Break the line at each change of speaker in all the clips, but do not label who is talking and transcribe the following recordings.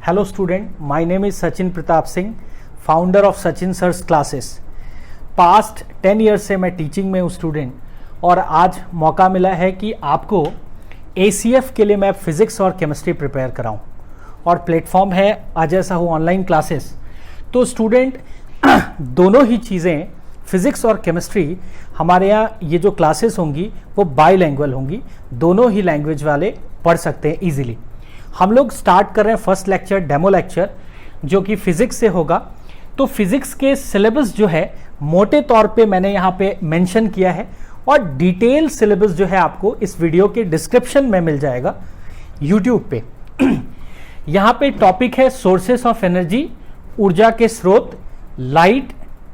Hello student, my name is Sachin Pratap Singh, founder of Sachin Sir's Classes. Past 10 years से मैं teaching में हूँ student, और आज मौका मिला है कि आपको ACF के लिए मैं फिज़िक्स और केमिस्ट्री प्रिपेयर कराऊँ, और प्लेटफॉर्म है अजय साहू ऑनलाइन क्लासेस। तो स्टूडेंट दोनों ही चीज़ें फिज़िक्स और केमिस्ट्री हमारे यहाँ ये जो क्लासेस होंगी वो बाईलैंग्वेज होंगी, दोनों ही लैंग्वेज वाले पढ़ सकते हैं इजीली। हम लोग स्टार्ट कर रहे हैं फर्स्ट लेक्चर डेमो लेक्चर जो कि फिज़िक्स से होगा। तो फिज़िक्स के सिलेबस जो है मोटे तौर पे मैंने यहाँ पे मेंशन किया है, और डिटेल सिलेबस जो है आपको इस वीडियो के डिस्क्रिप्शन में मिल जाएगा यूट्यूब पे। यहाँ पे टॉपिक है सोर्सेस ऑफ एनर्जी, ऊर्जा के स्रोत, लाइट,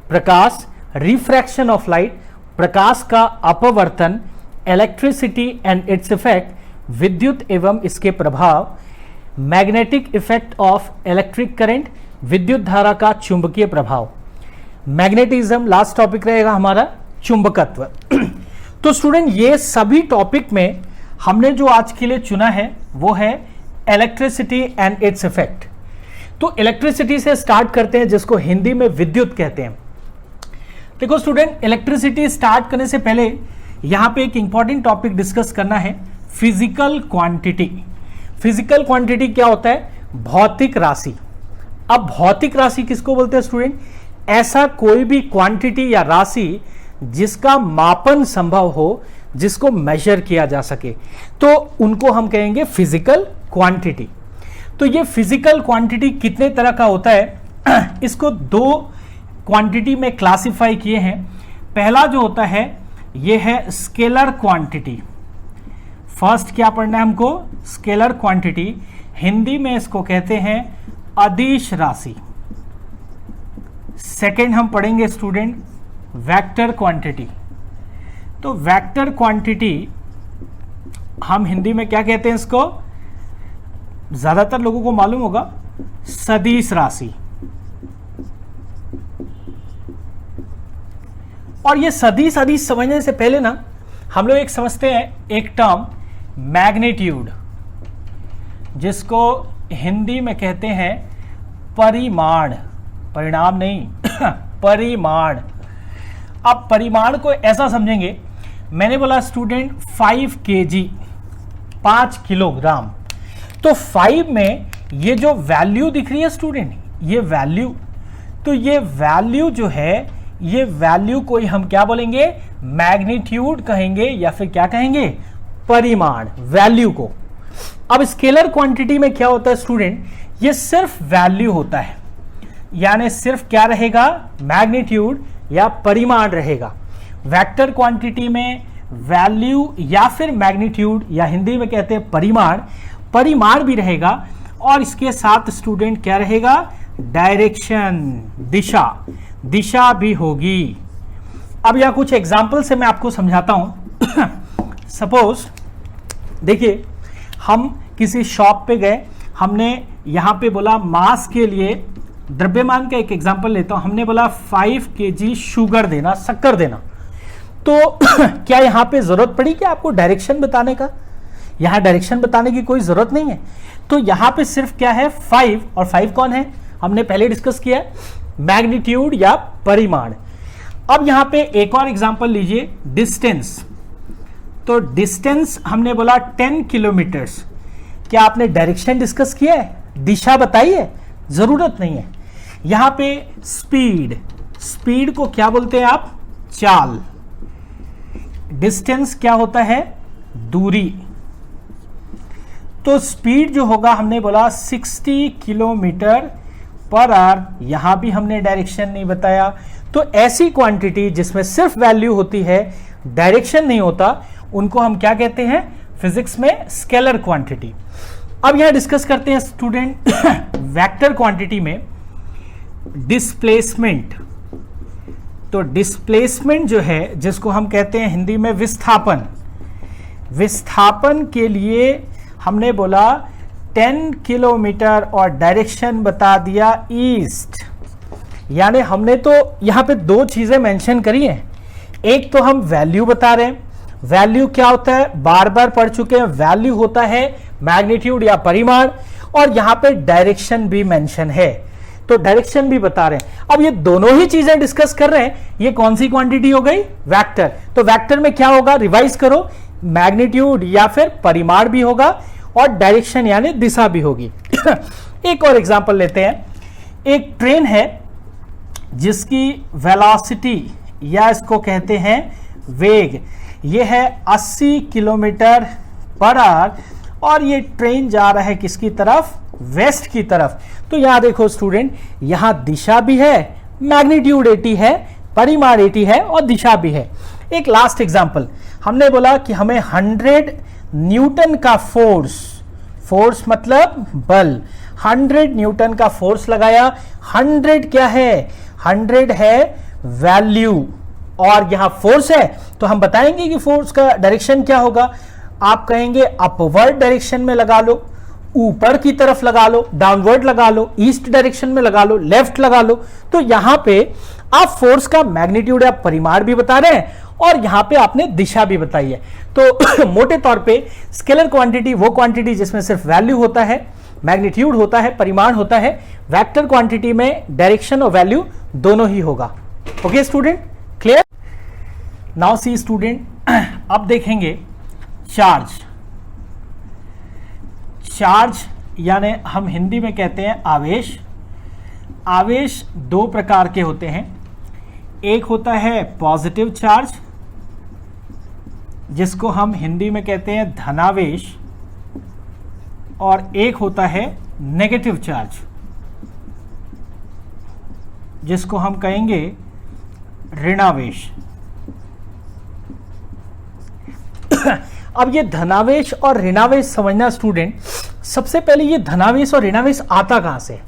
प्रकाश, रिफ्रैक्शन ऑफ लाइट, प्रकाश का अपवर्तन, इलेक्ट्रिसिटी एंड इट्स इफेक्ट, विद्युत एवं इसके प्रभाव, magnetic effect of electric current, विद्युत धारा का चुंबकीय प्रभाव, मैग्नेटिज्म लास्ट टॉपिक रहेगा हमारा, चुंबकत्व। तो स्टूडेंट ये सभी टॉपिक में हमने जो आज के लिए चुना है वो है इलेक्ट्रिसिटी एंड इट्स इफेक्ट। तो इलेक्ट्रिसिटी से स्टार्ट करते हैं, जिसको हिंदी में विद्युत कहते हैं। देखो स्टूडेंट, इलेक्ट्रिसिटी स्टार्ट करने से पहले यहां पे एक इंपॉर्टेंट टॉपिक डिस्कस करना है, फिजिकल क्वांटिटी। फिजिकल क्वांटिटी क्या होता है? भौतिक राशि। अब भौतिक राशि किसको बोलते हैं स्टूडेंट? ऐसा कोई भी क्वांटिटी या राशि जिसका मापन संभव हो, जिसको मेजर किया जा सके, तो उनको हम कहेंगे फिजिकल क्वांटिटी। तो ये फिजिकल क्वांटिटी कितने तरह का होता है, इसको दो क्वांटिटी में क्लासिफाई किए हैं। पहला जो होता है ये है स्केलर क्वांटिटी। फर्स्ट क्या पढ़ना है हमको? Scalar quantity. हिंदी में इसको कहते हैं अदिश राशि। सेकंड हम पढ़ेंगे स्टूडेंट वेक्टर क्वांटिटी। तो वेक्टर क्वांटिटी हम हिंदी में क्या कहते हैं? इसको ज्यादातर लोगों को मालूम होगा, सदिश राशि। और ये सदिश सदिश समझने से पहले ना हम लोग एक समझते हैं एक टर्म मैग्नीट्यूड, जिसको हिंदी में कहते हैं परिमाण। परिणाम नहीं परिमाण। अब परिमाण को ऐसा समझेंगे, मैंने बोला स्टूडेंट 5 kg 5 किलोग्राम। तो 5 में ये जो वैल्यू दिख रही है स्टूडेंट, ये वैल्यू, तो ये वैल्यू जो है, ये वैल्यू को हम क्या बोलेंगे? मैग्नीट्यूड कहेंगे, या फिर क्या कहेंगे? परिमाण, वैल्यू को। अब स्केलर क्वांटिटी में क्या होता है स्टूडेंट? ये सिर्फ वैल्यू होता है, यानी सिर्फ क्या रहेगा? मैग्नीट्यूड या परिमाण रहेगा। वेक्टर क्वांटिटी में वैल्यू या फिर मैग्नीट्यूड, या हिंदी में कहते हैं परिमाण, परिमाण भी रहेगा, और इसके साथ स्टूडेंट क्या रहेगा? डायरेक्शन, दिशा, दिशा भी होगी। अब यह कुछ एग्जाम्पल से मैं आपको समझाता हूं। सपोज देखिए, हम किसी शॉप पे गए, हमने यहां पे बोला मास के लिए, द्रव्यमान का एक एग्जाम्पल लेता हूं, हमने बोला 5 kg शुगर देना, शक्कर देना। तो क्या यहां पे जरूरत पड़ी कि आपको डायरेक्शन बताने का? यहां डायरेक्शन बताने की कोई जरूरत नहीं है। तो यहां पे सिर्फ क्या है? 5, और 5 कौन है? हमने पहले डिस्कस किया, मैग्नीट्यूड या परिमाण। अब यहां पे एक और एग्जांपल लीजिए, डिस्टेंस। तो डिस्टेंस हमने बोला 10 किलोमीटर्स। क्या आपने डायरेक्शन डिस्कस किया है? दिशा बताई है? जरूरत नहीं है। यहां पे स्पीड, स्पीड को क्या बोलते हैं आप? चाल। डिस्टेंस क्या होता है? दूरी। तो स्पीड जो होगा हमने बोला 60 किलोमीटर पर आवर, यहां भी हमने डायरेक्शन नहीं बताया। तो ऐसी क्वांटिटी जिसमें सिर्फ वैल्यू होती है, डायरेक्शन नहीं होता, उनको हम क्या कहते हैं? फिजिक्स में स्केलर क्वांटिटी। अब यहां डिस्कस करते हैं स्टूडेंट वेक्टर क्वांटिटी में डिस्प्लेसमेंट। तो डिस्प्लेसमेंट जो है, जिसको हम कहते हैं हिंदी में विस्थापन, विस्थापन के लिए हमने बोला 10 किलोमीटर और डायरेक्शन बता दिया ईस्ट। यानी हमने तो यहां पे दो चीजें मेंशन करी हैं। एक तो हम वैल्यू बता रहे हैं, वैल्यू क्या होता है? बार बार पढ़ चुके हैं, वैल्यू होता है मैग्नीट्यूड या परिमाण, और यहां पे डायरेक्शन भी मेंशन है, तो डायरेक्शन भी बता रहे हैं। अब ये दोनों ही चीजें डिस्कस कर रहे हैं, ये कौन सी क्वांटिटी हो गई? वेक्टर। तो वेक्टर में क्या होगा, रिवाइज करो, मैग्नीट्यूड या फिर परिमाण भी होगा और डायरेक्शन यानी दिशा भी होगी। एक और एग्जांपल लेते हैं। एक ट्रेन है जिसकी वेलोसिटी या इसको कहते हैं वेग, ये है 80 किलोमीटर पर आवर और ये ट्रेन जा रहा है किसकी तरफ? वेस्ट की तरफ। तो यहां देखो स्टूडेंट, यहां दिशा भी है, मैग्नीट्यूड 80 है, परिमाण 80 है और दिशा भी है। एक लास्ट एग्जांपल, हमने बोला कि हमें 100 न्यूटन का फोर्स मतलब बल, 100 न्यूटन का फोर्स लगाया। 100 क्या है? 100 है वैल्यू और यहां फोर्स है, तो हम बताएंगे कि फोर्स का डायरेक्शन क्या होगा। आप कहेंगे अपवर्ड डायरेक्शन में लगा लो, ऊपर की तरफ लगा लो, डाउनवर्ड लगा लो, ईस्ट डायरेक्शन में लगा लो, लेफ्ट लगा लो। तो यहां पे आप फोर्स का मैग्नीट्यूड या परिमाण भी बता रहे हैं और यहां पे आपने दिशा भी बताई है। तो मोटे तौर पे स्केलर क्वांटिटी वो क्वांटिटी जिसमें सिर्फ वैल्यू होता है, मैग्नीट्यूड होता है, परिमाण होता है। वेक्टर क्वांटिटी में डायरेक्शन और वैल्यू दोनों ही होगा। Okay student, clear? Now see student, अब देखेंगे चार्ज। चार्ज यानी हम हिंदी में कहते हैं आवेश। आवेश दो प्रकार के होते हैं, एक होता है पॉजिटिव चार्ज जिसको हम हिंदी में कहते हैं धनावेश, और एक होता है नेगेटिव चार्ज जिसको हम कहेंगे ऋणावेश। अब ये धनावेश और ऋणावेश समझना स्टूडेंट, सबसे पहले ये धनावेश और ऋणावेश आता कहां से?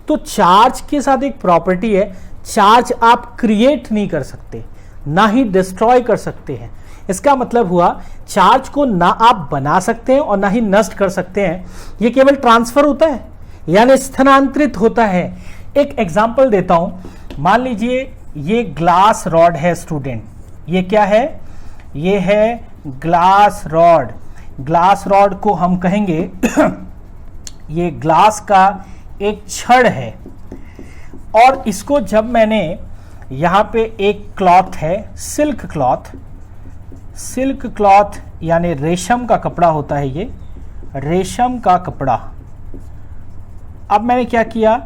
तो चार्ज के साथ एक प्रॉपर्टी है, चार्ज आप क्रिएट नहीं कर सकते, ना ही डिस्ट्रॉय कर सकते हैं। इसका मतलब हुआ चार्ज को ना आप बना सकते हैं और ना ही नष्ट कर सकते हैं, ये केवल ट्रांसफर होता है यानी स्थानांतरित होता है। एक एग्जांपल देता हूं, मान लीजिए ये ग्लास रॉड है स्टूडेंट, ये क्या है? ये है ग्लास रॉड। ग्लास रॉड को हम कहेंगे ये ग्लास का एक छड़ है और इसको जब मैंने यहां पे एक क्लॉथ है, सिल्क क्लॉथ यानी रेशम का कपड़ा होता है, ये रेशम का कपड़ा। अब मैंने क्या किया,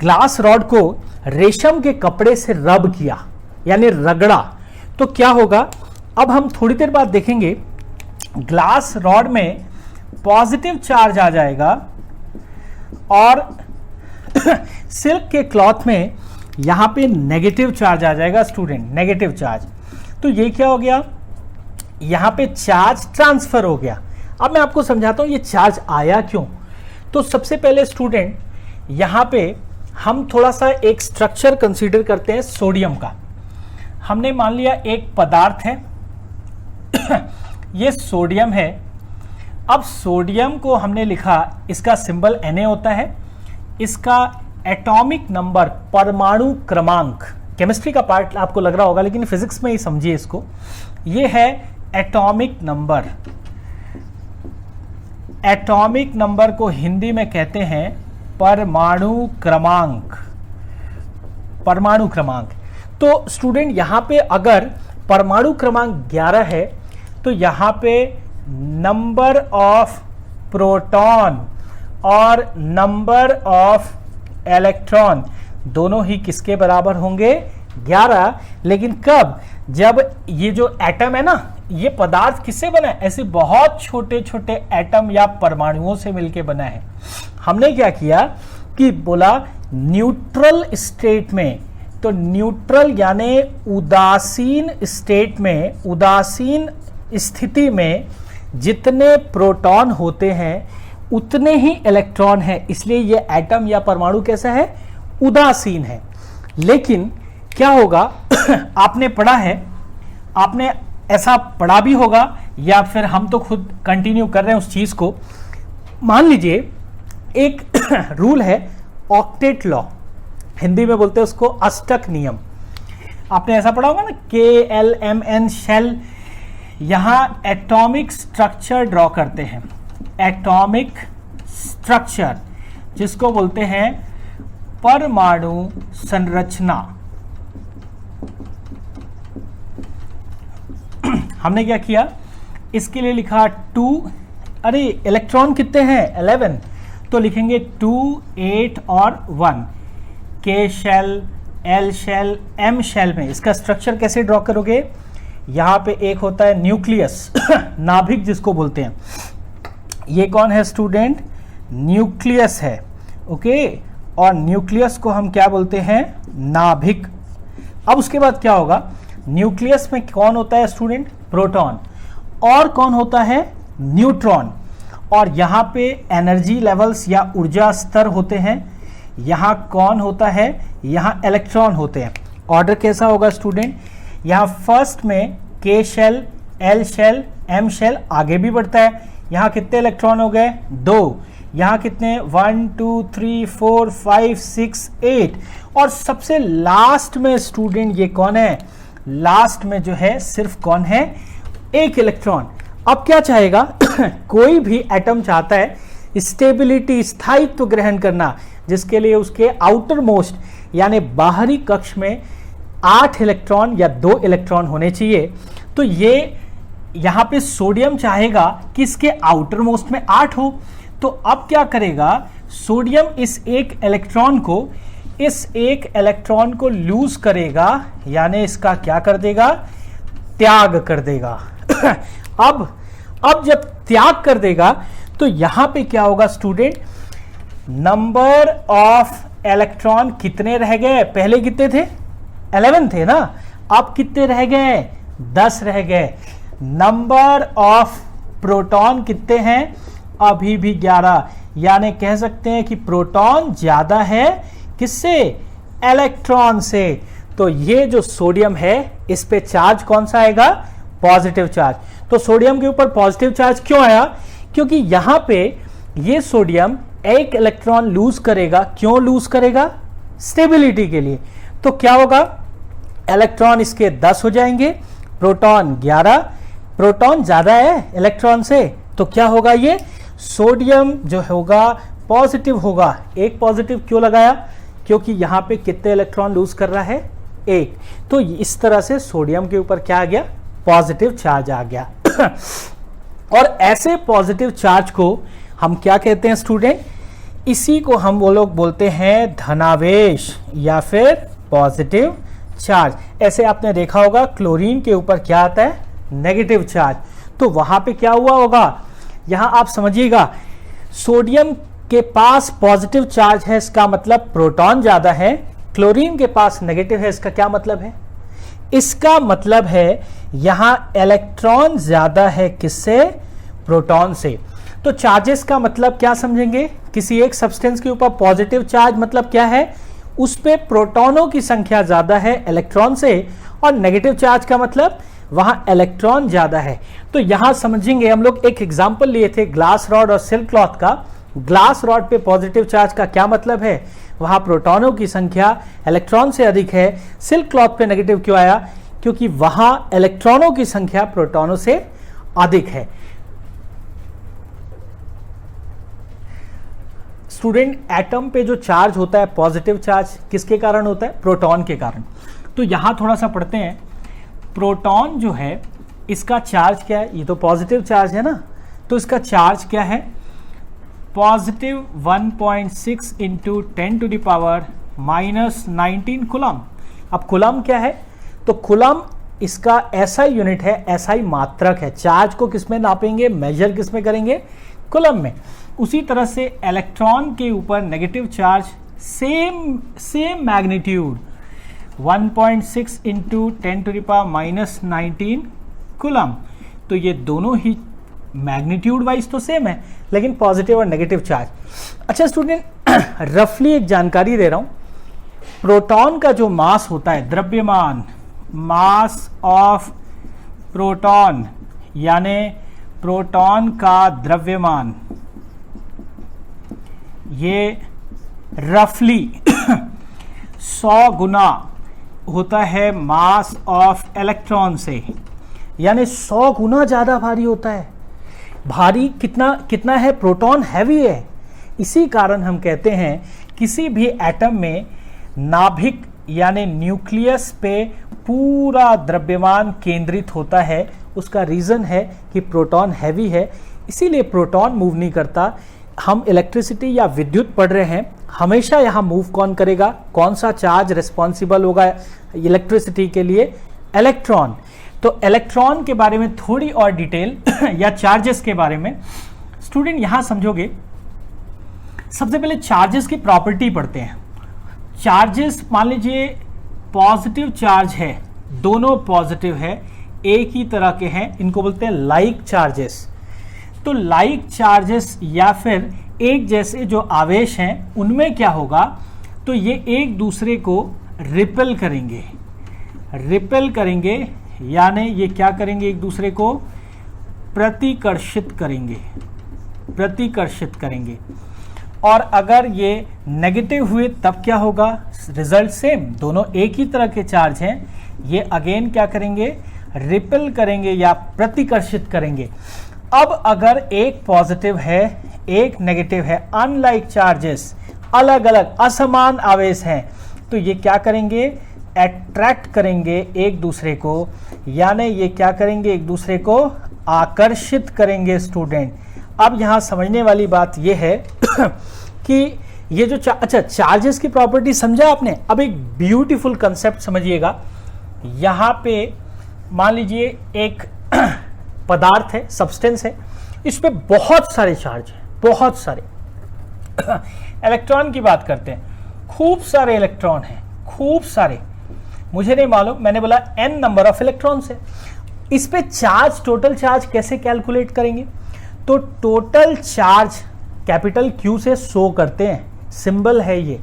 ग्लास रॉड को रेशम के कपड़े से रब किया यानी रगड़ा, तो क्या होगा? अब हम थोड़ी देर बाद देखेंगे ग्लास रॉड में पॉजिटिव चार्ज आ जाएगा और सिल्क के क्लॉथ में यहां पे नेगेटिव चार्ज आ जाएगा स्टूडेंट, नेगेटिव चार्ज। तो ये क्या हो गया? यहां पे चार्ज ट्रांसफर हो गया। अब मैं आपको समझाता हूं ये चार्ज आया क्यों। तो सबसे पहले स्टूडेंट यहां पे हम थोड़ा सा एक स्ट्रक्चर कंसीडर करते हैं सोडियम का। हमने मान लिया एक पदार्थ है ये सोडियम है। अब सोडियम को हमने लिखा, इसका सिंबल Na होता है, इसका एटॉमिक नंबर परमाणु क्रमांक, केमिस्ट्री का पार्ट आपको लग रहा होगा लेकिन फिजिक्स में ही समझिए इसको, ये है एटॉमिक नंबर। एटॉमिक नंबर को हिंदी में कहते हैं परमाणु क्रमांक, परमाणु क्रमांक। तो स्टूडेंट यहां पे अगर परमाणु क्रमांक 11 है तो यहां पे नंबर ऑफ प्रोटॉन और नंबर ऑफ इलेक्ट्रॉन दोनों ही किसके बराबर होंगे? 11। लेकिन कब? जब ये जो एटम है ना, ये पदार्थ किससे बना है? ऐसे बहुत छोटे छोटे एटम या परमाणुओं से मिलके बना है। हमने क्या किया कि बोला न्यूट्रल स्टेट में, तो न्यूट्रल यानी उदासीन स्टेट में, उदासीन स्थिति में जितने प्रोटॉन होते हैं उतने ही इलेक्ट्रॉन है, इसलिए ये एटम या परमाणु कैसा है? उदासीन है। लेकिन क्या होगा आपने पढ़ा है, आपने ऐसा पढ़ा भी होगा या फिर हम तो खुद कंटिन्यू कर रहे हैं उस चीज को। मान लीजिए एक रूल है ऑक्टेट लॉ, हिंदी में बोलते हैं उसको अष्टक नियम। आपने ऐसा पढ़ा होगा ना, KLMN शेल। यहां एटॉमिक स्ट्रक्चर ड्रॉ करते हैं, एटॉमिक स्ट्रक्चर जिसको बोलते हैं परमाणु संरचना। हमने क्या किया, इसके लिए लिखा 2, अरे इलेक्ट्रॉन कितने हैं 11, तो लिखेंगे 2, 8 और 1। K shell, L shell, M shell में इसका स्ट्रक्चर कैसे ड्रॉ करोगे, यहां पे एक होता है न्यूक्लियस नाभिक जिसको बोलते हैं। ये कौन है स्टूडेंट, न्यूक्लियस है, ओके। और न्यूक्लियस को हम क्या बोलते हैं, नाभिक। अब उसके बाद क्या होगा, न्यूक्लियस में कौन होता है स्टूडेंट, प्रोटॉन, और कौन होता है, न्यूट्रॉन। और यहाँ पे एनर्जी लेवल्स या ऊर्जा स्तर होते हैं। यहाँ कौन होता है, यहाँ इलेक्ट्रॉन होते हैं। ऑर्डर कैसा होगा स्टूडेंट, यहाँ फर्स्ट में K shell, L shell, M shell, आगे भी बढ़ता है। यहाँ कितने इलेक्ट्रॉन हो गए, 2। यहाँ कितने, 1 2 3 4 5 6 8। और सबसे लास्ट में स्टूडेंट ये कौन है, लास्ट में जो है सिर्फ कौन है, एक इलेक्ट्रॉन। अब क्या चाहेगा कोई भी एटम चाहता है स्टेबिलिटी, स्थायित्व ग्रहण करना, जिसके लिए उसके आउटर मोस्ट यानी बाहरी कक्ष में 8 इलेक्ट्रॉन या 2 इलेक्ट्रॉन होने चाहिए। तो ये यहां पे सोडियम चाहेगा कि इसके आउटर मोस्ट में 8 हो। तो अब क्या करेगा, सोडियम इस एक इलेक्ट्रॉन को लूज करेगा, यानी इसका क्या कर देगा, त्याग कर देगा। अब जब त्याग कर देगा तो यहां पे क्या होगा स्टूडेंट, नंबर ऑफ इलेक्ट्रॉन कितने रह गए, पहले कितने थे, 11 थे ना, अब कितने रह गए, 10 रह गए। नंबर ऑफ प्रोटॉन कितने हैं, अभी भी 11, यानी कह सकते हैं कि प्रोटॉन ज्यादा है किससे, इलेक्ट्रॉन से। तो ये जो सोडियम है इस पे चार्ज कौन सा आएगा, पॉजिटिव चार्ज। तो सोडियम के ऊपर पॉजिटिव चार्ज क्यों आया, क्योंकि यहां पे ये सोडियम एक इलेक्ट्रॉन लूज करेगा। क्यों लूज करेगा, स्टेबिलिटी के लिए। तो क्या होगा, इलेक्ट्रॉन इसके 10 हो जाएंगे, प्रोटॉन 11, प्रोटॉन ज्यादा है इलेक्ट्रॉन से, तो क्या होगा, ये सोडियम जो होगा पॉजिटिव होगा। एक पॉजिटिव क्यों लगाया, क्योंकि यहां पे कितने इलेक्ट्रॉन लूज कर रहा है, 1। तो इस तरह से सोडियम के ऊपर क्या आ गया, पॉजिटिव चार्ज आ गया। और ऐसे पॉजिटिव चार्ज को हम क्या कहते हैं स्टूडेंट, इसी को हम वो लोग बोलते हैं धनावेश या फिर पॉजिटिव चार्ज। ऐसे आपने देखा होगा क्लोरीन के ऊपर क्या आता है, नेगेटिव चार्ज। तो वहां पे क्या हुआ होगा, यहां आप समझिएगा, सोडियम के पास पॉजिटिव चार्ज है, इसका मतलब प्रोटॉन ज्यादा है। क्लोरीन के पास नेगेटिव है, इसका क्या मतलब है, इसका मतलब है यहां इलेक्ट्रॉन ज्यादा है किससे, प्रोटॉन से। तो चार्जेस का मतलब क्या समझेंगे, किसी एक सब्सटेंस के ऊपर पॉजिटिव चार्ज मतलब क्या है, उस पे प्रोटॉनों की संख्या ज्यादा है इलेक्ट्रॉन से, और नेगेटिव चार्ज का मतलब वहां इलेक्ट्रॉन ज्यादा है। तो यहां समझेंगे, हम लोग एक एग्जांपल लिए थे ग्लास रॉड और सिल्क क्लॉथ का। ग्लास रॉड पे पॉजिटिव चार्ज का क्या मतलब है, वहां प्रोटॉनों की संख्या इलेक्ट्रॉन से अधिक है। सिल्क क्लॉथ पे नेगेटिव क्यों आया, क्योंकि वहां इलेक्ट्रॉनों की संख्या प्रोटॉनों से अधिक है। स्टूडेंट, एटम पे जो चार्ज होता है पॉजिटिव चार्ज किसके कारण होता है, प्रोटॉन के कारण। तो यहां थोड़ा सा पढ़ते हैं, प्रोटॉन जो है इसका चार्ज क्या है, ये तो पॉजिटिव चार्ज है ना, तो इसका चार्ज क्या है, पॉजिटिव 1.6 इंटू 10⁻⁻19 कूलम। अब कूलम क्या है, तो कूलम इसका एसआई यूनिट है, एसआई मात्रक है। चार्ज को किस में नापेंगे, मेजर किस में करेंगे, कूलम में। उसी तरह से इलेक्ट्रॉन के ऊपर negative charge same magnitude 1.6 into 10⁻⁻19 coulomb. तो ये दोनों ही मैग्नीट्यूड वाइज तो सेम है, लेकिन पॉजिटिव और नेगेटिव चार्ज। अच्छा स्टूडेंट, रफली एक जानकारी दे रहा हूं, प्रोटॉन का जो मास होता है, द्रव्यमान, मास ऑफ प्रोटॉन, यानी प्रोटॉन का द्रव्यमान, ये रफली 100 गुना होता है मास ऑफ इलेक्ट्रॉन से, यानी 100 गुना ज्यादा भारी होता है। भारी कितना है, प्रोटॉन हैवी है, इसी कारण हम कहते हैं किसी भी एटम में नाभिक यानी न्यूक्लियस पे पूरा द्रव्यमान केंद्रित होता है। उसका रीज़न है कि प्रोटॉन हैवी है, इसीलिए प्रोटॉन मूव नहीं करता। हम इलेक्ट्रिसिटी या विद्युत पढ़ रहे हैं, हमेशा यहाँ मूव कौन करेगा, कौन सा चार्ज रिस्पॉन्सिबल होगा इलेक्ट्रिसिटी के लिए? इलेक्ट्रॉन। तो इलेक्ट्रॉन के बारे में थोड़ी और डिटेल या चार्जेस के बारे में स्टूडेंट यहाँ समझोगे। सबसे पहले चार्जेस की प्रॉपर्टी पढ़ते हैं। चार्जेस, मान लीजिए पॉजिटिव चार्ज है, दोनों पॉजिटिव है, एक ही तरह के हैं, इनको बोलते हैं लाइक चार्जेस। तो लाइक चार्जेस या फिर एक जैसे जो आवेश हैं उनमें क्या होगा, तो ये एक दूसरे को रिपेल करेंगे। रिपेल करेंगे यानी ये क्या करेंगे, एक दूसरे को प्रतिकर्षित करेंगे, प्रतिकर्षित करेंगे। और अगर ये नेगेटिव हुए तब क्या होगा, रिजल्ट सेम, दोनों एक ही तरह के चार्ज हैं, ये अगेन क्या करेंगे, रिपेल करेंगे या प्रतिकर्षित करेंगे। अब अगर एक पॉजिटिव है एक नेगेटिव है, अनलाइक चार्जेस, अलग अलग असमान आवेश हैं, तो ये क्या करेंगे, अट्रैक्ट करेंगे एक दूसरे को, यानी ये क्या करेंगे, एक दूसरे को आकर्षित करेंगे स्टूडेंट। अब यहाँ समझने वाली बात ये है कि ये जो अच्छा चार्जेस की प्रॉपर्टी समझा आपने। अब एक ब्यूटीफुल कंसेप्ट समझिएगा। यहाँ पे मान लीजिए एक पदार्थ है, सब्सटेंस है, इस पे बहुत सारे चार्ज हैं, बहुत सारे। इलेक्ट्रॉन की बात करते हैं, खूब सारे इलेक्ट्रॉन हैं, खूब सारे, मुझे नहीं मालूम, मैंने बोला n नंबर ऑफ इलेक्ट्रॉन्स है। इस पे चार्ज, टोटल चार्ज कैसे कैलकुलेट करेंगे, तो टोटल चार्ज कैपिटल Q से शो करते हैं, सिंबल है ये।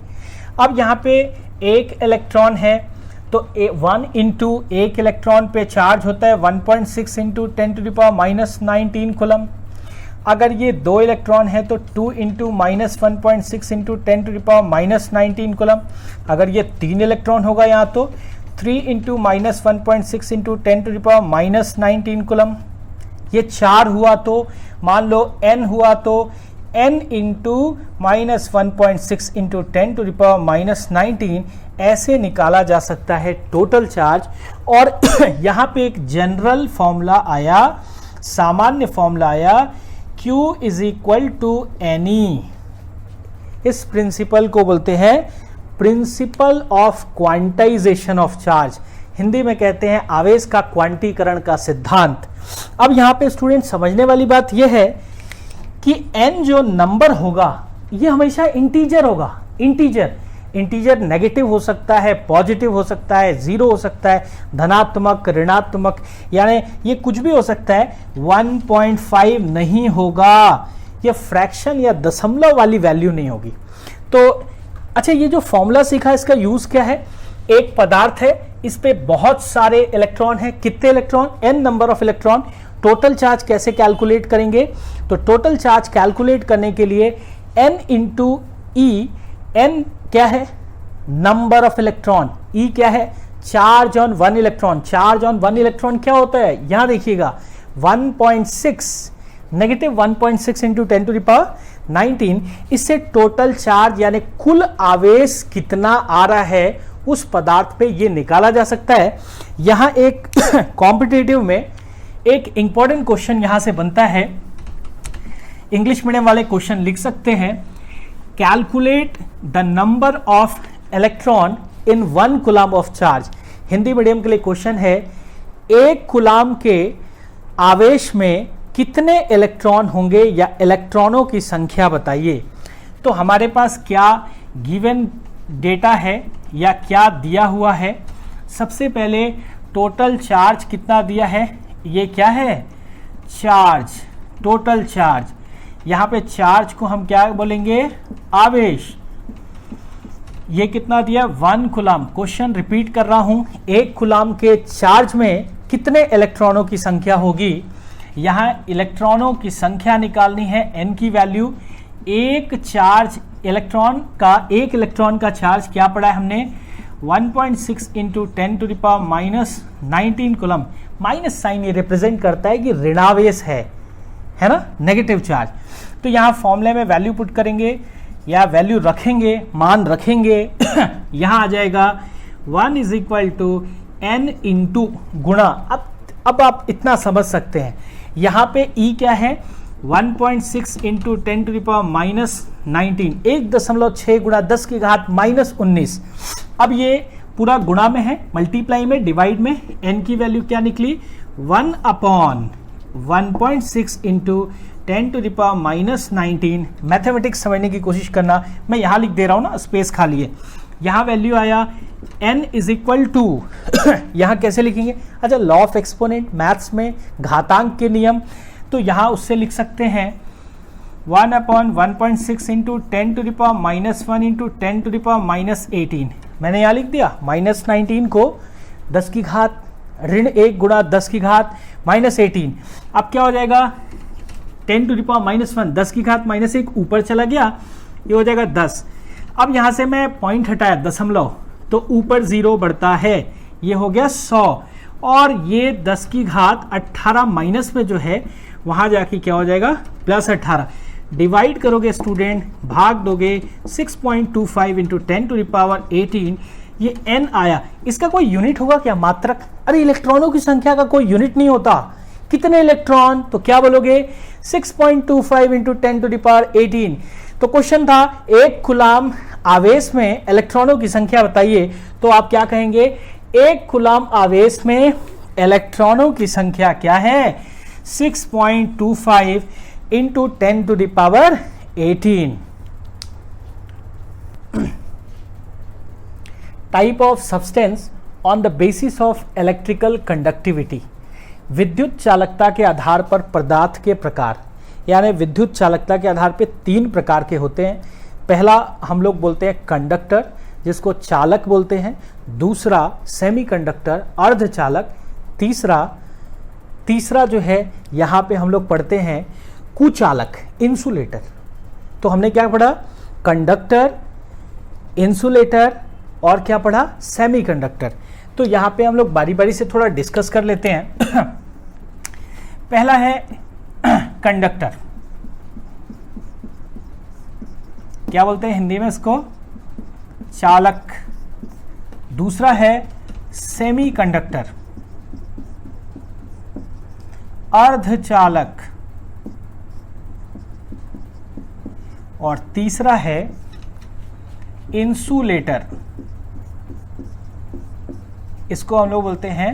अब यहाँ पे एक इलेक्ट्रॉन है तो 1 इंटू एक इलेक्ट्रॉन पे चार्ज होता है 1.6 इंटू 10⁻⁻19 कूलम। अगर ये 2 इलेक्ट्रॉन है तो 2 इंटू -1.6 इंटू 10⁻⁻19 कूलम। अगर ये 3 इलेक्ट्रॉन होगा यहाँ तो 3 इंटू -1.6 इंटू 10⁻⁻19 कूलम। ये 4 हुआ तो मान लो n हुआ तो n इंटू -1.6 इंटू 10⁻⁻19 ऐसे निकाला जा सकता है टोटल चार्ज। और यहाँ पे एक जनरल फॉर्मूला आया, सामान्य फॉर्मूला आया, Q is equal to NE। इस प्रिंसिपल को बोलते हैं principle of quantization of charge, Hindi में कहते हैं आवेश का क्वांटीकरण का सिद्धांत। अब यहाँ पे स्टूडेंट समझने वाली बात यह है कि n जो नंबर होगा ये हमेशा इंटीजर होगा। इंटीजर नेगेटिव हो सकता है, पॉजिटिव हो सकता है, जीरो हो सकता है, धनात्मक, ऋणात्मक, यानी ये कुछ भी हो सकता है। 1.5 नहीं होगा, ये फ्रैक्शन या दशमलव वाली वैल्यू नहीं होगी। तो अच्छा, ये जो फॉर्मूला सीखा इसका यूज क्या है, एक पदार्थ है, इस पे बहुत सारे इलेक्ट्रॉन हैं, कितने electron, n number of electron. Total charge कैसे कैलकुलेट करेंगे, तो टोटल चार्ज कैलकुलेट करने के लिए n इंटू ई, n क्या है, नंबर ऑफ इलेक्ट्रॉन, ई क्या है, charge on 1 electron. Charge on 1 electron क्या होता है, यहां देखिएगा 1.6, नेगेटिव 1.6 इंटू 10⁻19। इससे टोटल चार्ज यानी कुल आवेश कितना आ रहा है उस पदार्थ पे ये निकाला जा सकता है। यहां एक कॉम्पिटिटिव में एक इंपॉर्टेंट क्वेश्चन यहां से बनता है, इंग्लिश मीडियम वाले क्वेश्चन लिख सकते हैं, calculate the number of electron in 1 coulomb of charge. Hindi medium के लिए क्वेश्चन है, एक कूलम के आवेश में कितने इलेक्ट्रॉन होंगे या इलेक्ट्रॉनों की संख्या बताइए। तो हमारे पास क्या गिवन डेटा है या क्या दिया हुआ है। सबसे पहले टोटल चार्ज कितना दिया है, ये क्या है, चार्ज, टोटल चार्ज। यहाँ पे चार्ज को हम क्या बोलेंगे, आवेश। ये कितना दिया, 1 कूलम। क्वेश्चन रिपीट कर रहा हूं, एक कूलम के चार्ज में कितने इलेक्ट्रॉनों की संख्या होगी। यहाँ इलेक्ट्रॉनों की संख्या निकालनी है, n की वैल्यू। एक चार्ज इलेक्ट्रॉन का, एक इलेक्ट्रॉन का चार्ज क्या पढ़ा है हमने, 1.6 इंटू 10⁻⁻19 कूलम। माइनस साइन ये रिप्रेजेंट करता है कि ऋणावेश है है ना, नेगेटिव चार्ज। तो यहाँ फॉर्मूले में वैल्यू पुट करेंगे या वैल्यू रखेंगे, मान रखेंगे यहाँ आ जाएगा 1 is equal to n into गुणा। अब आप इतना समझ सकते हैं, यहाँ पे E क्या है 1.6 into 10 to the power minus 19, 1.6 गुणा 10 की घात माइनस 19। अब ये पूरा गुणा में है, मल्टीप्लाई में, डिवाइड में, n की वैल्यू क्या निकली 1 upon 1.6 into 10 to the power minus 19। Mathematics समझने की कोशिश करना, मैं यहाँ लिख दे रहा हूँ ना, स्पेस खाली है। यहाँ वैल्यू आया n इज इक्वल टू यहाँ कैसे लिखेंगे, अच्छा लॉ ऑफ एक्सपोनेंट मैथ्स में घातांक के नियम, तो यहाँ उससे लिख सकते हैं 1 upon 1.6 into 10 to the power minus 1 into 10 to the power minus 18। मैंने यहाँ लिख दिया माइनस 19 को 10 की घात ऋण 1 गुणा 10 की घात माइनस 18। अब क्या हो जाएगा 10 टू द पावर माइनस 1, 10 की घात माइनस 1 ऊपर चला गया, ये हो जाएगा 10। अब यहाँ से मैं पॉइंट हटाया दशमलव, तो ऊपर 0 बढ़ता है, ये हो गया 100। और ये 10 की घात 18 माइनस में जो है वहां जाके क्या हो जाएगा प्लस 18। डिवाइड करोगे स्टूडेंट, भाग दोगे 6.25 इंटू 10 टू द पावर 18, ये n आया। इसका कोई यूनिट होगा क्या, मात्रक? अरे इलेक्ट्रॉनों की संख्या का कोई यूनिट नहीं होता। कितने इलेक्ट्रॉन, तो क्या बोलोगे 6.25 इंटू 10 टू द पावर 18। तो क्वेश्चन था एक कूलाम आवेश में इलेक्ट्रॉनों की संख्या बताइए, तो आप क्या कहेंगे, एक कूलाम आवेश में इलेक्ट्रॉनों की संख्या क्या है 6.25 into 10 to the power 18। Type of substance on the basis of electrical conductivity. विद्युत चालकता के आधार पर पदार्थ के प्रकार, यानी विद्युत चालकता के आधार पर 3 प्रकार के होते हैं। पहला हम लोग बोलते हैं कंडक्टर, जिसको चालक बोलते हैं। दूसरा सेमीकंडक्टर, अर्धचालक। तीसरा जो है यहाँ पे हम लोग पढ़ते हैं कुचालक, इंसुलेटर। तो हमने क्या पढ़ा, कंडक्टर, इंसुलेटर और क्या पढ़ा, सेमीकंडक्टर। तो यहाँ पे हम लोग बारी बारी से थोड़ा डिस्कस कर लेते हैं। पहला है कंडक्टर, क्या बोलते हैं हिंदी में इसको, चालक। दूसरा है सेमीकंडक्टर, अर्धचालक। और तीसरा है इंसुलेटर, इसको हम लोग बोलते हैं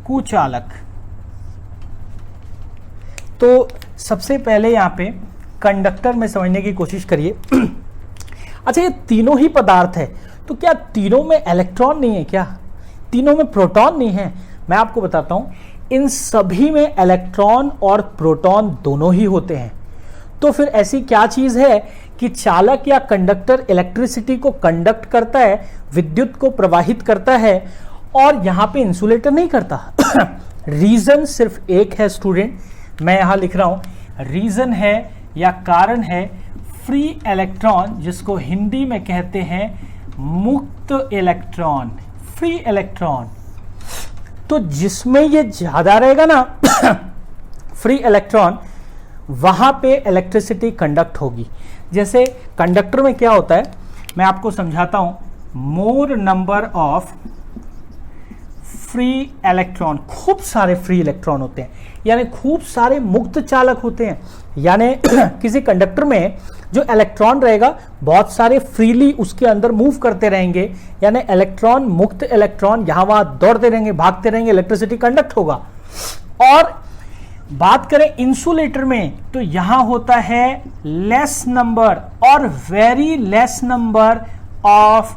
कुचालक। तो सबसे पहले यहां पे कंडक्टर में समझने की कोशिश करिए। अच्छा ये तीनों ही पदार्थ है, तो क्या तीनों में इलेक्ट्रॉन नहीं है क्या, तीनों में प्रोटॉन नहीं है? मैं आपको बताता हूं, इन सभी में इलेक्ट्रॉन और प्रोटॉन दोनों ही होते हैं। तो फिर ऐसी क्या चीज है कि चालक या कंडक्टर इलेक्ट्रिसिटी को कंडक्ट करता है, विद्युत को प्रवाहित करता है, और यहां पे इंसुलेटर नहीं करता? रीजन सिर्फ एक है स्टूडेंट, मैं यहां लिख रहा हूं, रीजन है या कारण है फ्री इलेक्ट्रॉन, जिसको हिंदी में कहते हैं मुक्त इलेक्ट्रॉन, फ्री इलेक्ट्रॉन। तो जिसमें ये ज्यादा रहेगा ना फ्री इलेक्ट्रॉन, वहां पे इलेक्ट्रिसिटी कंडक्ट होगी। जैसे कंडक्टर में क्या होता है, मैं आपको समझाता हूं, मोर नंबर ऑफ फ्री इलेक्ट्रॉन, खूब सारे फ्री इलेक्ट्रॉन होते हैं, यानी खूब सारे मुक्त चालक होते हैं। यानी किसी कंडक्टर में जो इलेक्ट्रॉन रहेगा बहुत सारे फ्रीली उसके अंदर मूव करते रहेंगे, यानी इलेक्ट्रॉन, मुक्त इलेक्ट्रॉन यहां वहां दौड़ते रहेंगे, भागते रहेंगे, इलेक्ट्रिसिटी कंडक्ट होगा। और बात करें इंसुलेटर में, तो यहां होता है लेस नंबर और very less number of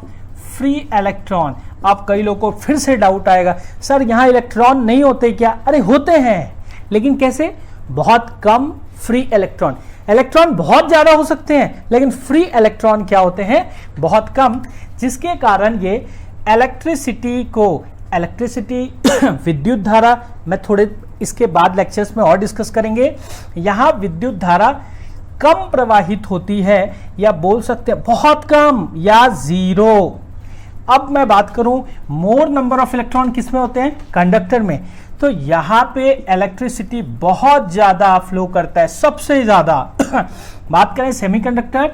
free electron. अब कई लोगों को फिर से डाउट आएगा, सर यहां इलेक्ट्रॉन नहीं होते क्या? अरे होते हैं, लेकिन कैसे? बहुत कम फ्री इलेक्ट्रॉन। इलेक्ट्रॉन बहुत ज्यादा हो सकते हैं, लेकिन फ्री इलेक्ट्रॉन क्या होते हैं? बहुत कम, जिसके कारण ये इलेक्ट्रिसिटी को, इलेक्ट्रिसिटी विद्युत धारा, मैं थोड़े इसके बाद लेक्चर्स में और डिस्कस करेंगे, यहां विद्युत धारा कम प्रवाहित होती है, या बोल सकते हैं बहुत कम या जीरो। अब मैं बात करूं मोर नंबर ऑफ इलेक्ट्रॉन किस में होते हैं, कंडक्टर में। तो यहां पे इलेक्ट्रिसिटी बहुत ज्यादा फ्लो करता है, सबसे ज्यादा। बात करें सेमीकंडक्टर,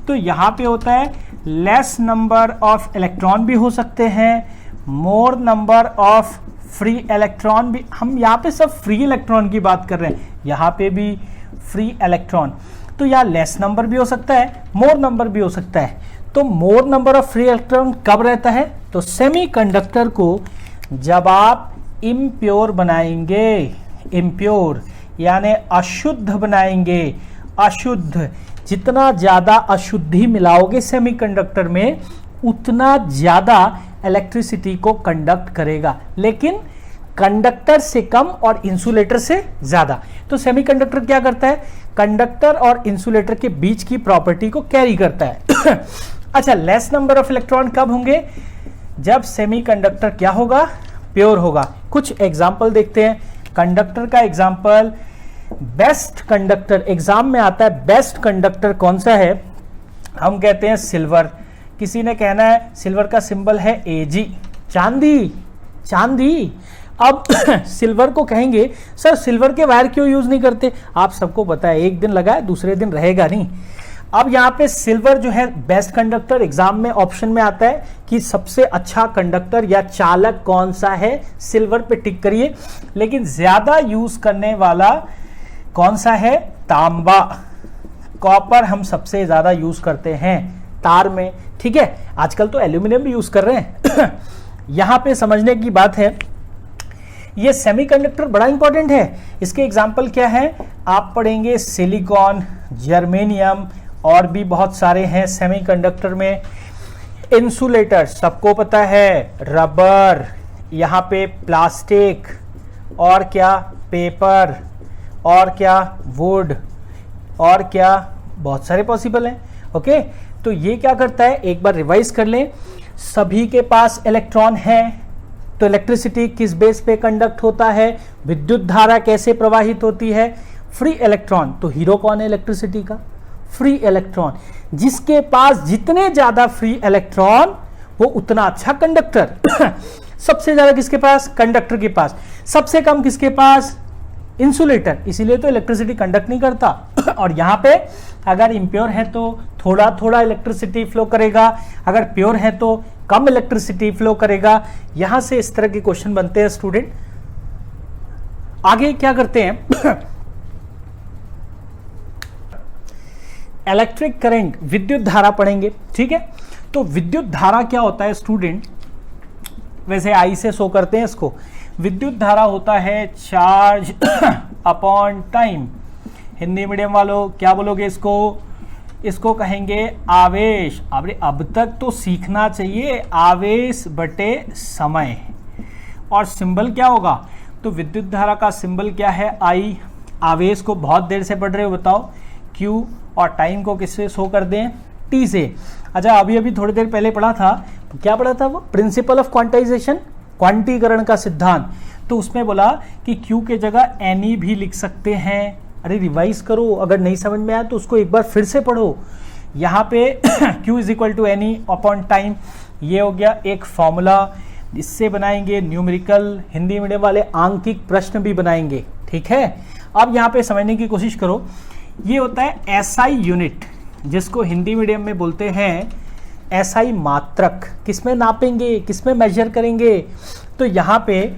तो यहां पे होता है लेस नंबर ऑफ इलेक्ट्रॉन भी हो सकते हैं, मोर नंबर ऑफ फ्री इलेक्ट्रॉन भी। हम यहाँ पे सब फ्री इलेक्ट्रॉन की बात कर रहे हैं, यहाँ पे भी फ्री इलेक्ट्रॉन। तो यहाँ लेस नंबर भी हो सकता है, मोर नंबर भी हो सकता है। तो मोर नंबर ऑफ फ्री इलेक्ट्रॉन कब रहता है, तो सेमीकंडक्टर को जब आप इम्प्योर बनाएंगे, इम्प्योर यानी अशुद्ध बनाएंगे, अशुद्ध, जितना ज्यादा अशुद्धि मिलाओगे सेमीकंडक्टर में उतना ज्यादा इलेक्ट्रिसिटी को कंडक्ट करेगा, लेकिन कंडक्टर से कम और इंसुलेटर से ज्यादा। तो सेमीकंडक्टर क्या करता है, कंडक्टर और इंसुलेटर के बीच की प्रॉपर्टी को कैरी करता है। अच्छा, लेस नंबर ऑफ इलेक्ट्रॉन कब होंगे, जब सेमीकंडक्टर क्या होगा, प्योर होगा। कुछ एग्जाम्पल देखते हैं। कंडक्टर का एग्जाम्पल, बेस्ट कंडक्टर एग्जाम में आता है, बेस्ट कंडक्टर कौन सा है, हम कहते हैं सिल्वर। किसी ने कहना है सिल्वर का सिंबल है Ag, चांदी, चांदी। अब सिल्वर को कहेंगे सर सिल्वर के वायर क्यों यूज नहीं करते, आप सबको पता है एक दिन लगा है दूसरे दिन रहेगा नहीं। अब यहाँ पे सिल्वर जो है बेस्ट कंडक्टर, एग्जाम में ऑप्शन में आता है कि सबसे अच्छा कंडक्टर या चालक कौन सा है, सिल्वर पे टिक करिए। लेकिन ज्यादा यूज करने वाला कौन सा है, तांबा, कॉपर हम सबसे ज्यादा यूज करते हैं तार में, ठीक है। आजकल तो एल्यूमिनियम भी यूज कर रहे हैं। यहां पे समझने की बात है, ये सेमीकंडक्टर बड़ा इंपॉर्टेंट है। इसके एग्जाम्पल क्या है, आप पढ़ेंगे सिलिकॉन, जर्मेनियम और भी बहुत सारे हैं सेमीकंडक्टर में। इंसुलेटर सबको पता है, रबर, यहाँ पे प्लास्टिक, और क्या पेपर, और क्या वुड, और क्या बहुत सारे पॉसिबल हैं। ओके, तो ये क्या करता है, एक बार रिवाइज कर लें। सभी के पास इलेक्ट्रॉन है, तो इलेक्ट्रिसिटी किस बेस पे कंडक्ट होता है, विद्युत धारा कैसे प्रवाहित होती है, फ्री इलेक्ट्रॉन। तो हीरो कौन है इलेक्ट्रिसिटी का, फ्री इलेक्ट्रॉन। जिसके पास जितने ज्यादा फ्री इलेक्ट्रॉन वो उतना अच्छा कंडक्टर। सबसे ज्यादा किसके पास, कंडक्टर के पास। सबसे कम किसके पास, इंसुलेटर, इसीलिए तो इलेक्ट्रिसिटी कंडक्ट नहीं करता। और यहां पे अगर इम्प्योर है तो थोड़ा थोड़ा इलेक्ट्रिसिटी फ्लो करेगा, अगर प्योर है तो कम इलेक्ट्रिसिटी फ्लो करेगा। यहां से इस तरह के क्वेश्चन बनते हैं स्टूडेंट। आगे क्या करते हैं, इलेक्ट्रिक करंट, विद्युत धारा पढ़ेंगे, ठीक है। तो विद्युत धारा क्या होता है स्टूडेंट, वैसे आई से शो करते हैं इसको। विद्युत धारा होता है charge upon time. Hindi medium वालों क्या बोलोगे इसको, इसको कहेंगे आवेश। अब तक तो सीखना चाहिए, आवेश बटे समय। और सिंबल क्या होगा, तो विद्युत धारा का सिंबल क्या है, आई। आवेश को बहुत देर से पढ़ रहे हो, बताओ क्यू, और टाइम को किससे शो कर दें, टी से। अच्छा, अभी अभी थोड़ी देर पहले पढ़ा था, क्या पढ़ा था वो, प्रिंसिपल ऑफ क्वांटाइजेशन, क्वांटीकरण का सिद्धांत। तो उसमें बोला कि क्यू के जगह एनी भी लिख सकते हैं। अरे रिवाइज करो, अगर नहीं समझ में आया तो उसको एक बार फिर से पढ़ो। यहाँ पे Q is equal to N E upon time, ये हो गया एक फॉर्मूला। इससे बनाएंगे न्यूमेरिकल, हिंदी मीडियम वाले आंकिक प्रश्न भी बनाएंगे, ठीक है। अब यहाँ पे समझने की कोशिश करो, ये होता है SI यूनिट, जिसको हिंदी मीडियम में बोलते हैं SI मात्रक। किसमें नापेंगे, किसमें मेजर करेंगे, तो यहाँ पे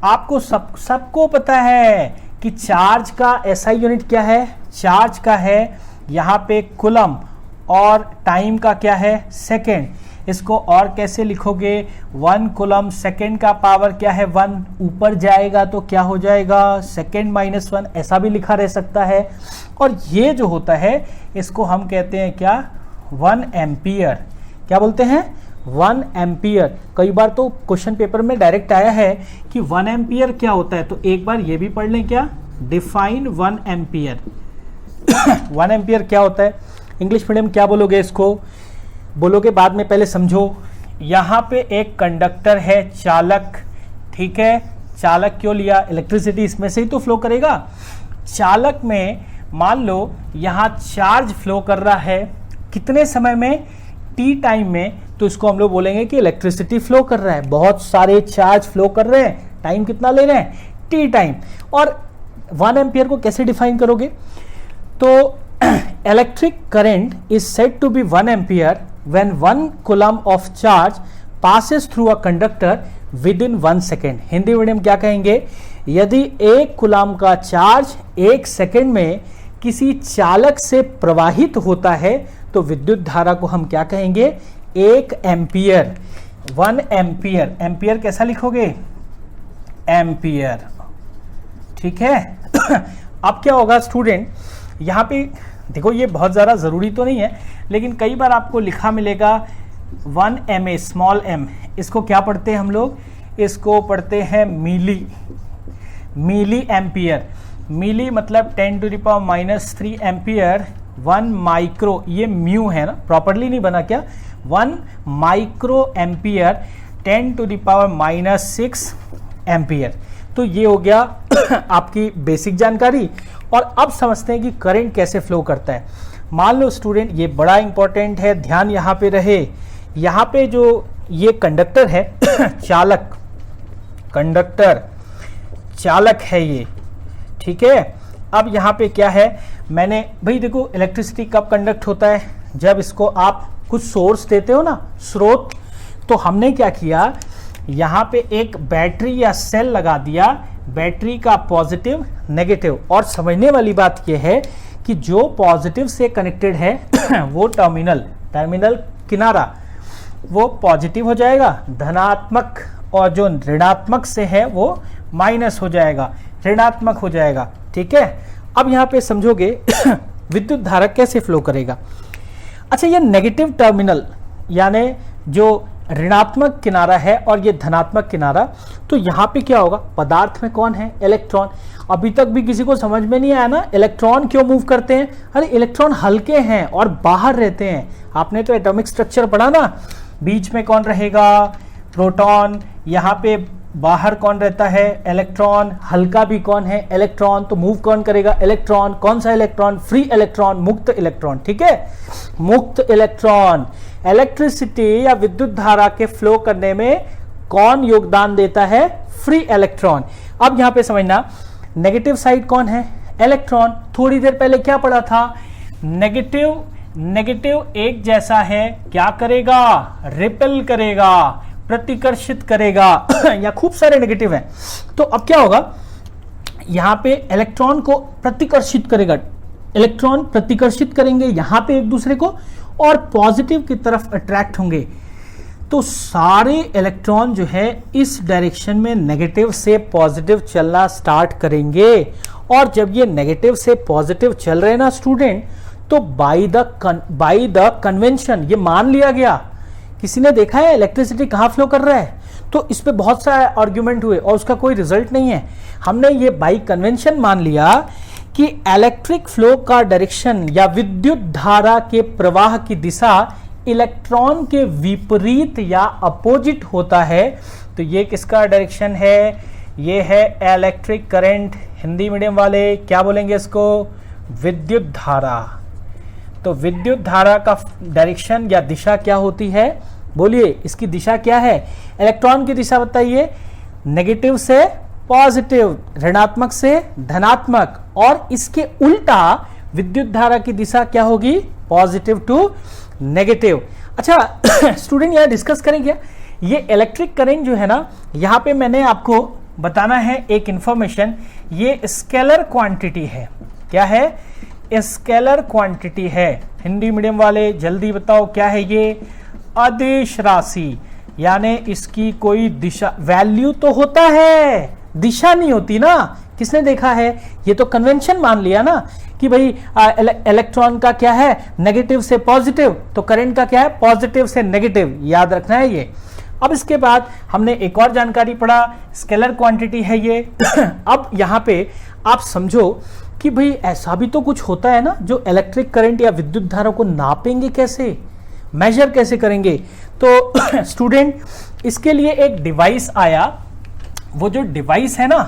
आपको सबको पता है कि चार्ज का SI यूनिट क्या है, चार्ज का है यहाँ पे कूलम, और टाइम का क्या है, सेकेंड। इसको और कैसे लिखोगे, 1 कूलम सेकेंड का पावर क्या है, 1, ऊपर जाएगा तो क्या हो जाएगा, सेकेंड माइनस 1, ऐसा भी लिखा रह सकता है। और ये जो होता है इसको हम कहते हैं क्या, 1 एम्पियर। क्या बोलते हैं, 1 एम्पियर। कई बार तो क्वेश्चन पेपर में डायरेक्ट आया है कि 1 एम्पियर क्या होता है, तो एक बार ये भी पढ़ लें, क्या डिफाइन 1 एम्पियर। 1 एम्पियर क्या होता है, इंग्लिश मीडियम क्या बोलोगे इसको, बोलोगे बाद में, पहले समझो। यहाँ पे एक कंडक्टर है, चालक, ठीक है। चालक क्यों लिया, इलेक्ट्रिसिटी इसमें से ही तो फ्लो करेगा। चालक में मान लो यहाँ चार्ज फ्लो कर रहा है, कितने समय में, टी टाइम में, तो इसको हम लोग बोलेंगे कि इलेक्ट्रिसिटी फ्लो कर रहा है, बहुत सारे चार्ज फ्लो कर रहे हैं, टाइम कितना ले रहे हैं, टी टाइम। और 1 एम्पियर को कैसे डिफाइन करोगे, तो electric current is said to be 1 ampere when 1 coulomb of charge passes through a conductor within 1 second. Hindi medium क्या कहेंगे, यदि 1 कूलम का चार्ज 1 सेकेंड में किसी चालक से प्रवाहित होता है तो विद्युत धारा को हम क्या कहेंगे, 1 एम्पियर। 1 एम्पियर, एम्पियर कैसा लिखोगे, एम्पियर, ठीक है। अब क्या होगा स्टूडेंट, यहाँ पे देखो ये बहुत ज़्यादा ज़रूरी तो नहीं है, लेकिन कई बार आपको लिखा मिलेगा 1 MA स्मॉल m, इसको क्या पढ़ते हैं हम लोग, इसको पढ़ते हैं मिली एम्पियर। मिली मतलब 10⁻³ एम्पियर। 1 माइक्रो, ये म्यू है ना, प्रॉपरली नहीं बना क्या, 1 माइक्रो एम्पियर 10⁻⁻6 एम्पियर। तो ये हो गया आपकी बेसिक जानकारी। और अब समझते हैं कि करंट कैसे फ्लो करता है। मान लो स्टूडेंट, ये बड़ा इंपॉर्टेंट है, ध्यान यहाँ पे रहे, यहाँ पे जो ये कंडक्टर है चालक, कंडक्टर चालक है ये, ठीक है। अब यहाँ पे क्या है, मैंने भाई देखो इलेक्ट्रिसिटी कब कंडक्ट होता है, जब इसको आप कुछ सोर्स देते हो ना, स्रोत। तो हमने क्या किया, यहाँ पे एक बैटरी या सेल लगा दिया, बैटरी का पॉजिटिव नेगेटिव। और समझने वाली बात यह है कि जो पॉजिटिव से कनेक्टेड है वो टर्मिनल किनारा वो पॉजिटिव हो जाएगा, धनात्मक, और जो ऋणात्मक से है वो माइनस हो जाएगा, ऋणात्मक हो जाएगा, ठीक है। अब यहाँ पे समझोगे विद्युत धारा कैसे फ्लो करेगा। अच्छा, ये नेगेटिव टर्मिनल यानी जो ऋणात्मक किनारा है और ये धनात्मक किनारा, तो यहाँ पे क्या होगा, पदार्थ में कौन है, इलेक्ट्रॉन। अभी तक भी किसी को समझ में नहीं आया ना, इलेक्ट्रॉन क्यों मूव करते हैं, अरे इलेक्ट्रॉन हल्के हैं और बाहर रहते हैं। आपने तो एटॉमिक स्ट्रक्चर पढ़ा ना, बीच में कौन रहेगा, प्रोटॉन, यहाँ पे बाहर कौन रहता है, इलेक्ट्रॉन, हल्का भी कौन है, इलेक्ट्रॉन। तो मूव कौन करेगा, इलेक्ट्रॉन। कौन सा इलेक्ट्रॉन, फ्री इलेक्ट्रॉन, मुक्त इलेक्ट्रॉन, ठीक है, मुक्त इलेक्ट्रॉन। इलेक्ट्रिसिटी या विद्युत धारा के फ्लो करने में कौन योगदान देता है, फ्री इलेक्ट्रॉन। अब यहां पे समझना, नेगेटिव साइड कौन है, इलेक्ट्रॉन। थोड़ी देर पहले क्या पढ़ा था, नेगेटिव एक जैसा है, क्या करेगा, रिपेल करेगा, प्रतिकर्षित करेगा या खूब सारे नेगेटिव हैं। तो अब क्या होगा, यहां पे इलेक्ट्रॉन को प्रतिकर्षित करेगा, इलेक्ट्रॉन प्रतिकर्षित करेंगे यहां पे एक दूसरे को और पॉजिटिव की तरफ अट्रैक्ट होंगे। तो सारे इलेक्ट्रॉन जो है इस डायरेक्शन में नेगेटिव से पॉजिटिव चलना स्टार्ट करेंगे। और जब ये नेगेटिव से पॉजिटिव चल रहे हैं ना स्टूडेंट, तो बाय द कन्वेंशन, ये मान लिया गया, किसी ने देखा है इलेक्ट्रिसिटी कहाँ फ्लो कर रहा है, तो इस पे बहुत सारे आर्ग्यूमेंट हुए और उसका कोई रिजल्ट नहीं है। हमने ये बाय कन्वेंशन मान लिया कि इलेक्ट्रिक फ्लो का डायरेक्शन या विद्युत धारा के प्रवाह की दिशा इलेक्ट्रॉन के विपरीत या अपोजिट होता है। तो ये किसका डायरेक्शन है, ये है इलेक्ट्रिक करंट। हिंदी मीडियम वाले क्या बोलेंगे इसको, विद्युत धारा। तो विद्युत धारा का डायरेक्शन या दिशा क्या होती है, बोलिए इसकी दिशा क्या है, इलेक्ट्रॉन की दिशा बताइए, नेगेटिव से पॉजिटिव, ऋणात्मक से धनात्मक। और इसके उल्टा विद्युत धारा की दिशा क्या होगी, पॉजिटिव टू नेगेटिव। अच्छा स्टूडेंट यहां डिस्कस करेंगे, ये इलेक्ट्रिक करंट जो है ना, यहां पे मैंने आपको बताना है एक इंफॉर्मेशन, ये स्केलर क्वांटिटी है। क्या है, स्केलर क्वांटिटी है। हिंदी मीडियम वाले जल्दी बताओ क्या है ये, अदिश राशि, यानी इसकी कोई दिशा, वैल्यू तो होता है, दिशा नहीं होती ना। किसने देखा है, ये तो कन्वेंशन मान लिया ना कि भाई इलेक्ट्रॉन का क्या है, नेगेटिव से पॉजिटिव, तो करंट का क्या है, पॉजिटिव से नेगेटिव, याद रखना है ये। अब इसके बाद हमने एक और जानकारी पढ़ा, स्केलर क्वांटिटी है ये। अब यहाँ पे आप समझो कि भाई ऐसा भी तो कुछ होता है ना, जो इलेक्ट्रिक करंट या विद्युत धारा को नापेंगे कैसे, मेजर कैसे करेंगे। तो स्टूडेंट इसके लिए एक डिवाइस आया, वो जो डिवाइस है ना,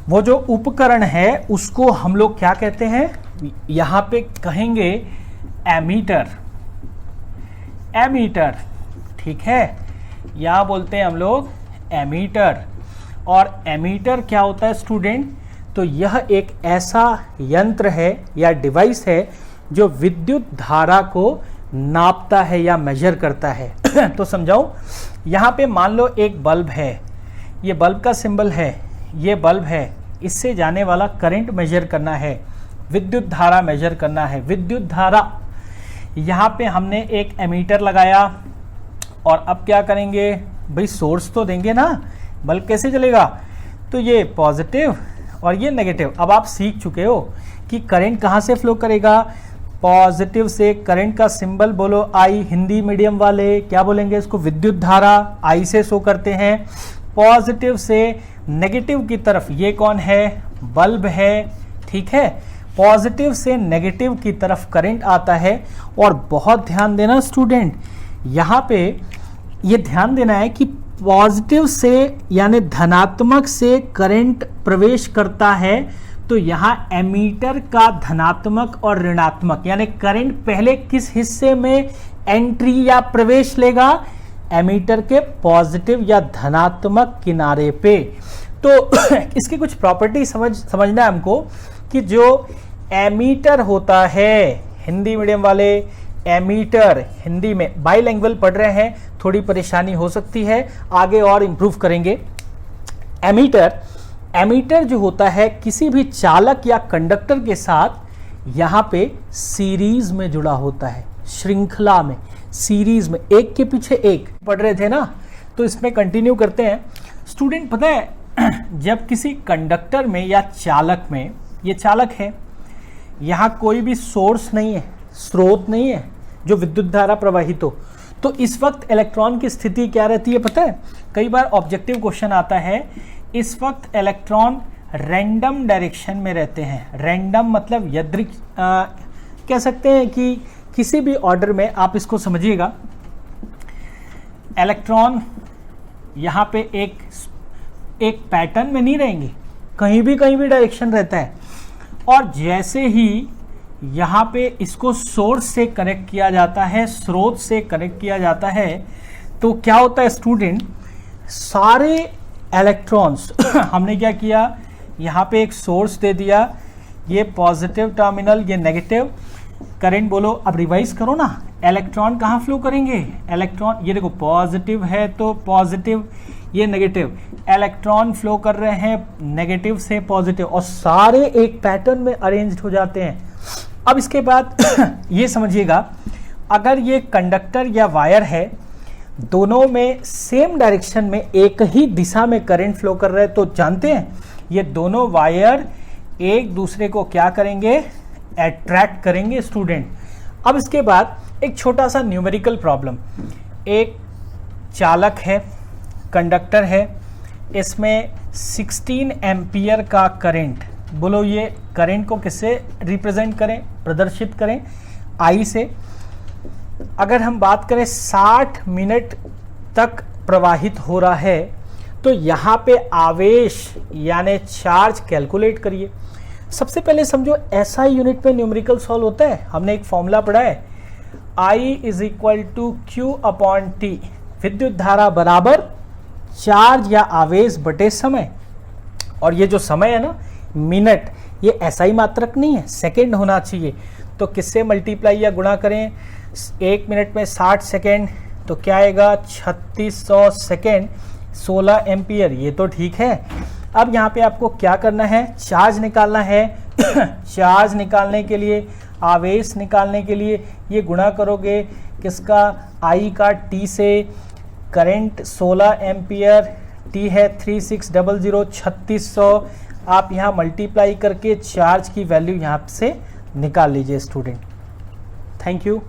वो जो उपकरण है उसको हम लोग क्या कहते हैं, यहां पे कहेंगे एमीटर। एमीटर, ठीक है, यहाँ बोलते हैं हम लोग एमीटर। और एमीटर क्या होता है स्टूडेंट? तो यह एक ऐसा यंत्र है या डिवाइस है जो विद्युत धारा को नापता है या मेजर करता है। तो समझाऊं, यहाँ पे मान लो एक बल्ब है, ये बल्ब का सिंबल है, ये बल्ब है, इससे जाने वाला करंट मेजर करना है, विद्युत धारा मेजर करना है। विद्युत धारा, यहाँ पे हमने एक एमीटर लगाया और अब क्या करेंगे भाई, सोर्स तो देंगे ना, बल्ब कैसे चलेगा? तो ये पॉजिटिव और ये नेगेटिव। अब आप सीख चुके हो कि करंट कहाँ से फ्लो करेगा, पॉजिटिव से। करंट का सिंबल बोलो आई, हिंदी मीडियम वाले क्या बोलेंगे इसको? विद्युत धारा, आई से शो करते हैं। पॉजिटिव से नेगेटिव की तरफ, ये कौन है? बल्ब है, ठीक है। पॉजिटिव से नेगेटिव की तरफ करंट आता है। और बहुत ध्यान देना स्टूडेंट, यहाँ पे ये ध्यान देना है कि पॉजिटिव से यानी धनात्मक से करंट प्रवेश करता है, तो यहाँ एमीटर का धनात्मक और ऋणात्मक यानी करंट पहले किस हिस्से में एंट्री या प्रवेश लेगा? एमीटर के पॉजिटिव या धनात्मक किनारे पे। तो इसकी कुछ प्रॉपर्टी समझना है हमको कि जो एमीटर होता है, हिंदी मीडियम वाले एमीटर, हिंदी में बाइलैंग्वेज पढ़ रहे हैं, थोड़ी परेशानी हो सकती है, आगे और इंप्रूव करेंगे। एमीटर जो होता है किसी भी चालक या कंडक्टर के साथ यहाँ पे सीरीज में जुड़ा होता है, श्रृंखला में, सीरीज में, एक के पीछे एक पढ़ रहे थे ना, तो इसमें कंटिन्यू करते हैं। स्टूडेंट पता है, जब किसी कंडक्टर में या चालक में, ये चालक है, यहाँ कोई भी सोर्स नहीं है, स्रोत नहीं है जो विद्युत धारा प्रवाहित हो, तो इस वक्त इलेक्ट्रॉन की स्थिति क्या रहती है पता है? कई बार ऑब्जेक्टिव क्वेश्चन आता है, इस वक्त इलेक्ट्रॉन रैंडम डायरेक्शन में रहते हैं। रैंडम मतलब यादृच्छिक, कह सकते हैं कि किसी भी ऑर्डर में, आप इसको समझिएगा, इलेक्ट्रॉन यहाँ पे एक पैटर्न में नहीं रहेंगे, कहीं भी डायरेक्शन रहता है। और जैसे ही यहाँ पे इसको सोर्स से कनेक्ट किया जाता है, स्रोत से कनेक्ट किया जाता है, तो क्या होता है स्टूडेंट, सारे इलेक्ट्रॉन्स हमने क्या किया, यहाँ पे एक सोर्स दे दिया, ये पॉजिटिव टर्मिनल, ये नेगेटिव, करंट बोलो, अब रिवाइज करो ना, इलेक्ट्रॉन कहाँ फ्लो करेंगे? इलेक्ट्रॉन, ये देखो पॉजिटिव है तो पॉजिटिव, ये नेगेटिव, इलेक्ट्रॉन फ्लो कर रहे हैं नेगेटिव से पॉजिटिव, और सारे एक पैटर्न में अरेंज्ड हो जाते हैं। अब इसके बाद ये समझिएगा, अगर ये कंडक्टर या वायर है, दोनों में सेम डायरेक्शन में एक ही दिशा में करंट फ्लो कर रहे हैं, तो जानते हैं ये दोनों वायर एक दूसरे को क्या करेंगे? अट्रैक्ट करेंगे स्टूडेंट। अब इसके बाद एक छोटा सा न्यूमेरिकल प्रॉब्लम, एक चालक है, कंडक्टर है, इसमें 16 एम्पियर का करंट, बोलो ये करंट को किससे रिप्रेजेंट करें, प्रदर्शित करें? आई से। अगर हम बात करें 60 मिनट तक प्रवाहित हो रहा है, तो यहाँ पे आवेश यानी चार्ज कैलकुलेट करिए। सबसे पहले समझो SI यूनिट पे न्यूमेरिकल सॉल्व होता है, हमने एक फॉर्मूला पढ़ा है, I = Q/T, विद्युत धारा बराबर चार्ज या आवेश बटे समय। और ये जो समय है ना, मिनट, ये SI मात्रक नहीं है, सेकंड होना चाहिए। तो किससे मल्टीप्लाई या गुणा करें? 1 मिनट में 60 सेकेंड, तो क्या आएगा? 3600 सेकेंड, 16 एम्पियर, ये तो ठीक है। अब यहाँ पे आपको क्या करना है? चार्ज निकालना है। चार्ज निकालने के लिए, आवेश निकालने के लिए ये गुणा करोगे किसका? I का T से। करंट 16 एम्पियर, T है 3600, 3600, आप यहाँ मल्टीप्लाई करके चार्ज की वैल्यू यहाँ से निकाल लीजिए स्टूडेंट। Thank you.